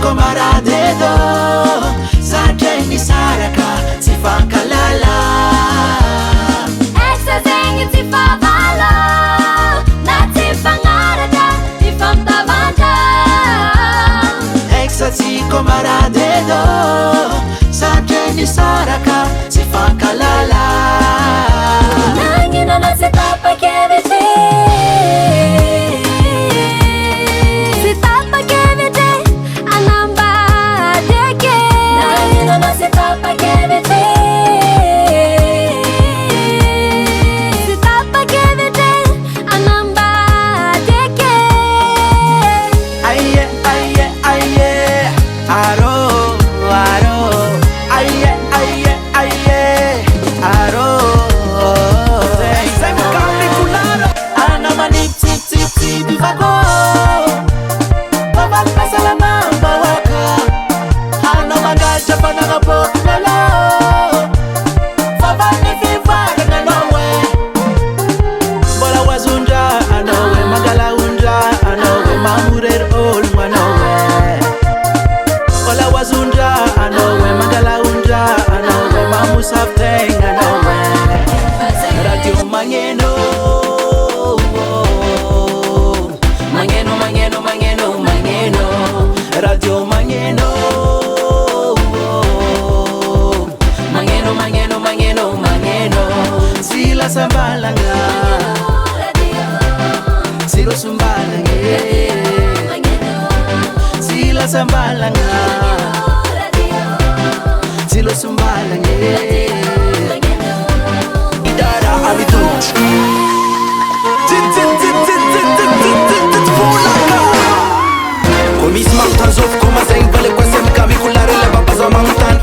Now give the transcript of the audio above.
Komaradedo Sajeni saraka Sifankalala Exazeng Tifavalo Natifangaraka Tifamtavanta Exazi komaradedo Sajeni saraka Sifankalala Nangina nasitapa kevite Sambalanga Silo sumbalanga Sila sambalanga Silo sumbalanga Idara abitut Komis Martin Zof Koma Zeng Vale Kwasem Kami Kulare Leba Baza Mangutan